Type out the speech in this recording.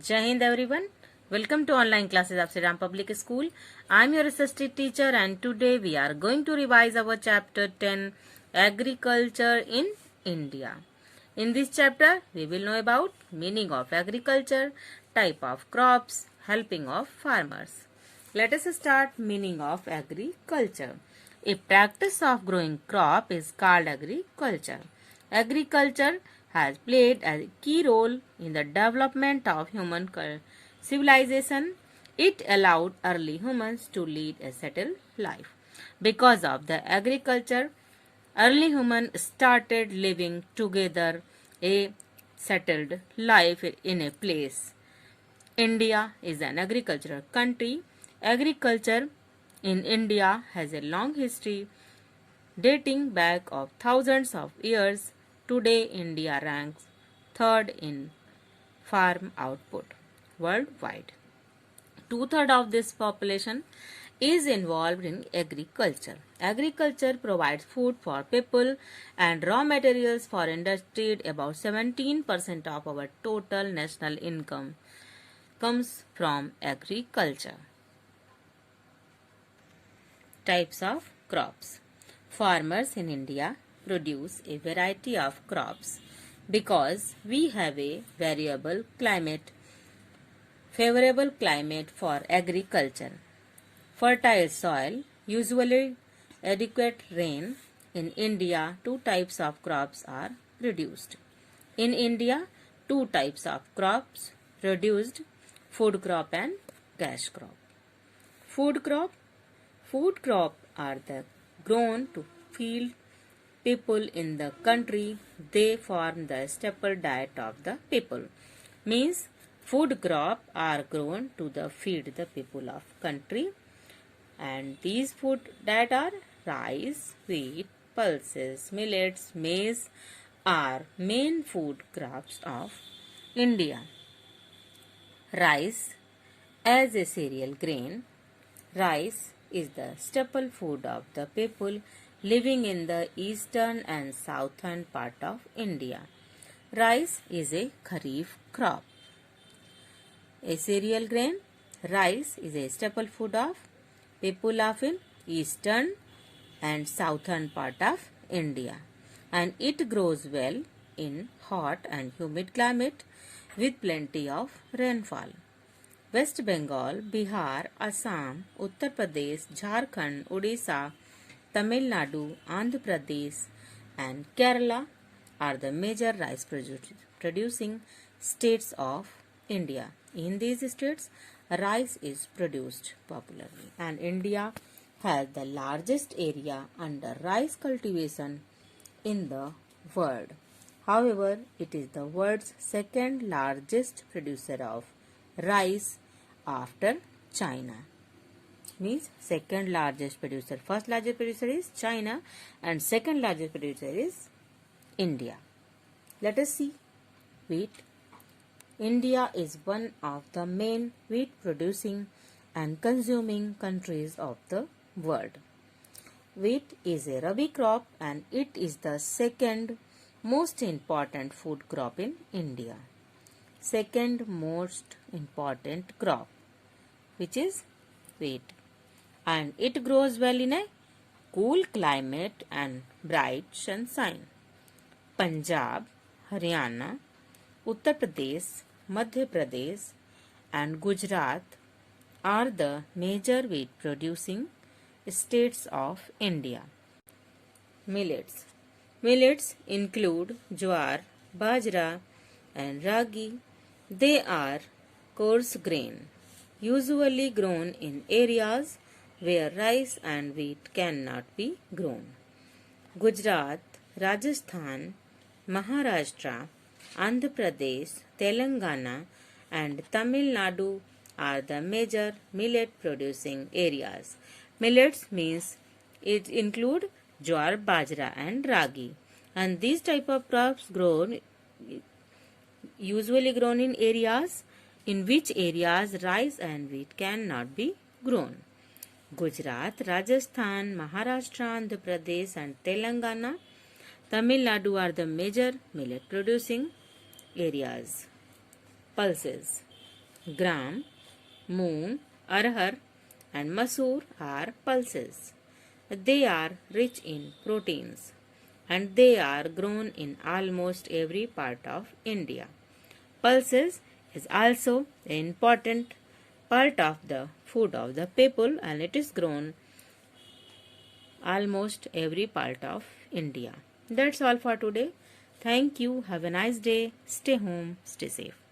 Jai Hind everyone. Welcome to online classes of Sri Ram Public School. I am your assistant teacher and today we are going to revise our chapter 10 Agriculture in India. In this chapter we will know about meaning of agriculture, type of crops, helping of farmers. Let us start meaning of agriculture. A practice of growing crop is called agriculture. Agriculture has played a key role in the development of human civilization. It allowed early humans to lead a settled life. Because of the agriculture, early humans started living together a settled life in a place. India is an agricultural country. Agriculture in India has a long history dating back of thousands of years. Today, India ranks third in farm output worldwide. Two-thirds of this population is involved in agriculture. Agriculture provides food for people and raw materials for industry. About 17% of our total national income comes from agriculture. Types of crops. Farmers in India produce a variety of crops because we have a favorable climate for agriculture. Fertile soil, usually adequate rain. In India, two types of crops are produced. In India, two types of crops produced: food crop and cash crop. Food crop are the grown to feed people in the country. They form the staple diet of the people. Means food crop are grown to feed the people of country, and these food that are rice, wheat, pulses, millets, maize are main food crops of India. Rice as a cereal grain. Rice is the staple food of the people living in the eastern and southern part of India. Rice is a kharif crop. A cereal grain. Rice is a staple food of people of in eastern and southern part of India, and it grows well in hot and humid climate with plenty of rainfall. West Bengal, Bihar, Assam, Uttar Pradesh, Jharkhand, Odisha, Tamil Nadu, Andhra Pradesh and Kerala are the major rice producing states of India. In these states, rice is produced popularly, and India has the largest area under rice cultivation in the world. However, it is the world's second largest producer of rice after China. Means second largest producer. First largest producer is China and second largest producer is India. Let us see wheat. India is one of the main wheat producing and consuming countries of the world. Wheat is a rabi crop and it is the second most important food crop in India. Second most important crop, which is wheat, and it grows well in a cool climate and bright sunshine. Punjab, Haryana, Uttar Pradesh, Madhya Pradesh and Gujarat are the major wheat producing states of India. Millets. Millets include jowar, bajra and ragi. They are coarse grain, usually grown in areas where rice and wheat cannot be grown. Gujarat, Rajasthan, Maharashtra, Andhra Pradesh, Telangana and Tamil Nadu are the major millet producing areas. Millets means it include jowar, bajra and ragi, and these type of crops usually grown in areas in which areas rice and wheat cannot be grown. Gujarat, Rajasthan, Maharashtra, Andhra Pradesh and Telangana, Tamil Nadu are the major millet producing areas. Pulses. Gram, moong, arhar, and masoor are pulses. They are rich in proteins and they are grown in almost every part of India. Pulses is also an important part of the food of the people and it is grown almost every part of India. That's all for today. Thank you. Have a nice day. Stay home. Stay safe.